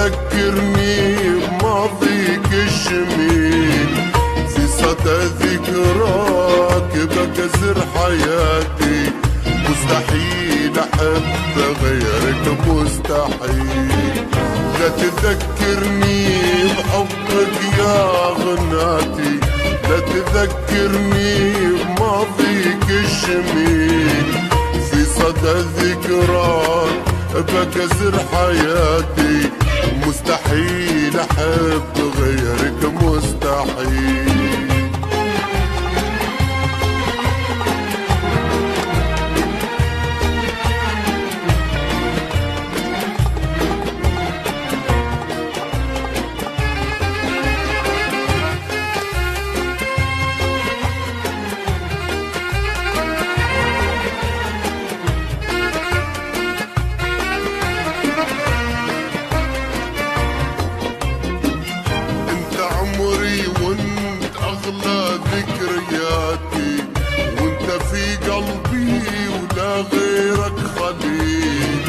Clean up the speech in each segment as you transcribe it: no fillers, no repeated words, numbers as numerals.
تذكرني بماضيك الجميل، في صدى ذكراك بكسر حياتي، مستحيل احب غيرك مستحيل. لا تذكرني بحبك يا غناتي، لا تذكرني بماضيك الجميل، في صدى ذكراك بكسر حياتي، مستحيل احب غيرك مستحيل. وانت اغلى ذكرياتي، وانت في قلبي ولا غيرك خليل،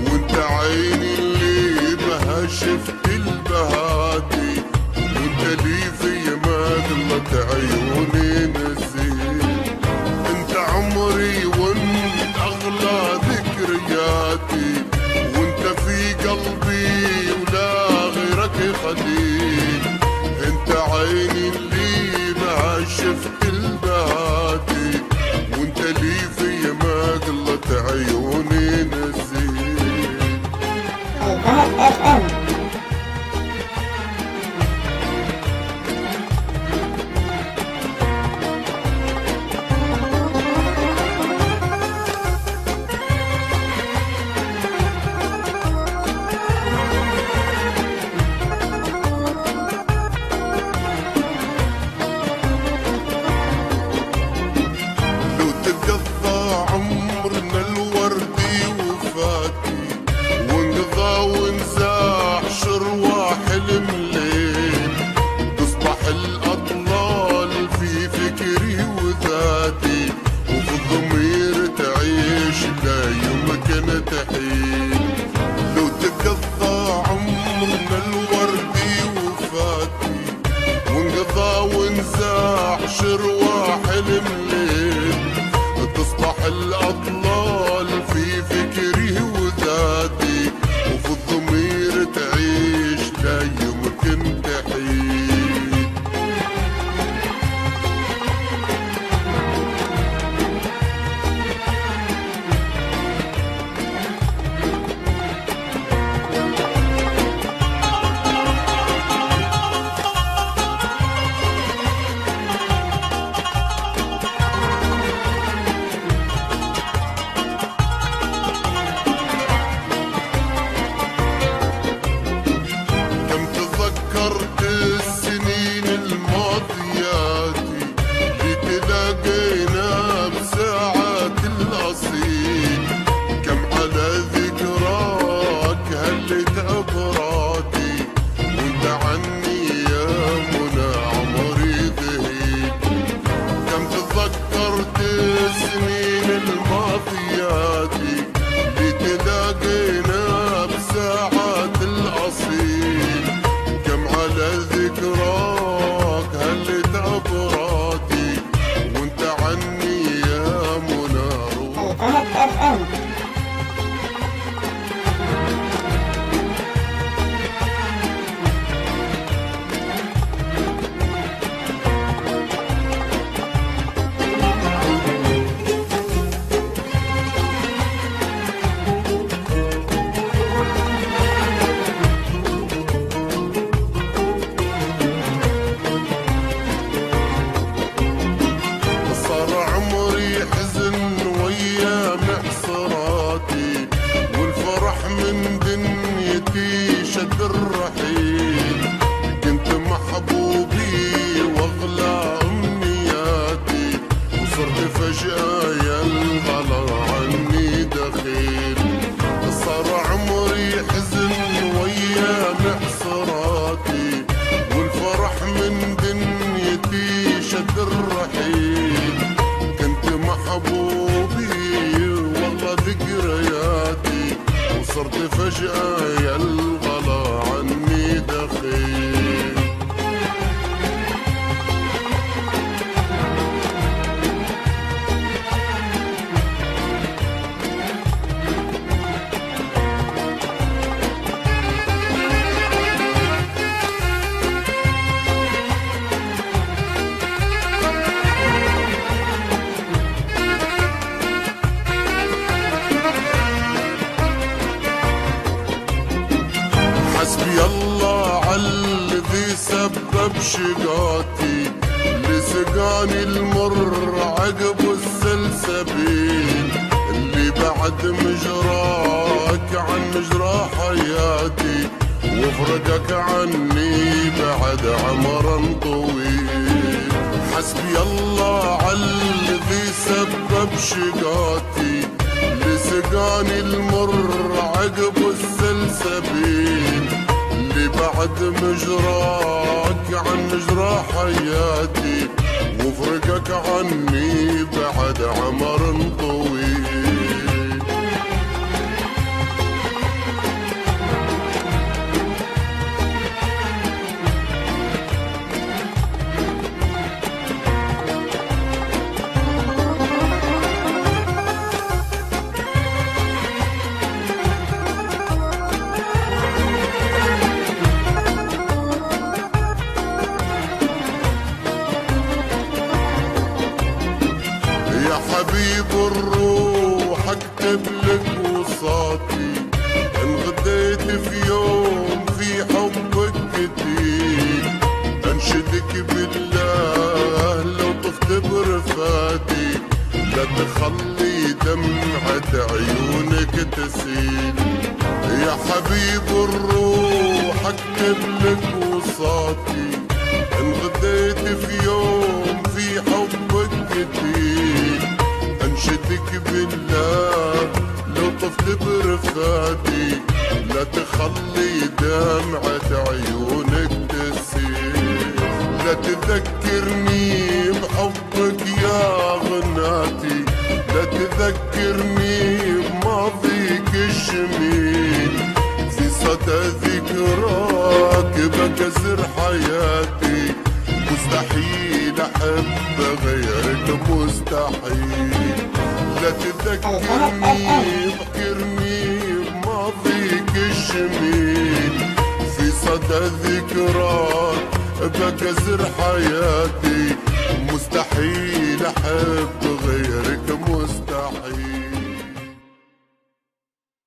وانت عيني اللي بها شفت البهادي، وانت لي في ما ضلت عيوني نسيت. انت عمري وانت اغلى ذكرياتي، وانت في قلبي ولا غيرك خليل، انت عيني اللي ما شفت البهادي، وانت لي في ما قلت عيوني نسيت. الفهد اف ام. لو تقضى عمرنا الوردي وفاتي، وانقضى ونزاح شروح المليل، تصبح الأطلال في فكري وذاتي، وفي الضمير تعيش لا يمكن تحيد. السنين الماضياتي لتلاقينا بساعات الأصيل، كم على ذكراك هلت أبراتي، وانت عني يا منى عمري ذهيب. كم تذكرت السنين الماضياتي لتلاقينا بساعات الأصيل، على ذكراك هلت أبراتي، وانت عني يا منى. الفهد اف ام. شد الرحيل، كنت محبوبي واغلى امنياتي، وصرت فجأة يا الغلا عني دخيل. صار عمري حزن ويا محصراتي، والفرح من دنيتي شد الرحيل، كنت محبوبي والله ذكرياتي، وصرت فجأة يا الغلا حسبي الله عالذي سبب شقاتي، اللي سقاني المر عقب السلسبيل، اللي بعد مجراك عن مجرى حياتي، وفرقك عني بعد عمر طويل. حسبي الله عالذي سبب شقاتي، اللي سقاني المر عقب السلسبيل، اللي بعد مجراك عن مجرى حياتي، وفرقك عني بعد عمر طويل. يا حبيب الروح اكتب لك وصاتي، ان غديت في يوم في حبك كتير، انشدك بالله لو طفت برفاتي، لا تخلي دمعة عيونك تسيل. يا حبيب الروح اكتب لك وصاتي، ان غديت في يوم في حبك كتير، انشدك بالله لو طفت برفاتي، لا تخلي دمعة عيونك تسيل. لا تذكرني بحبك يا غناتي، لا تذكرني بماضيك الجميل، في صدى ذكراك بكسر حياتي، مستحيل احب غيرك مستحيل. لا تذكرني بماضيك الجميل، في صدى ذكراك بكسر حياتي،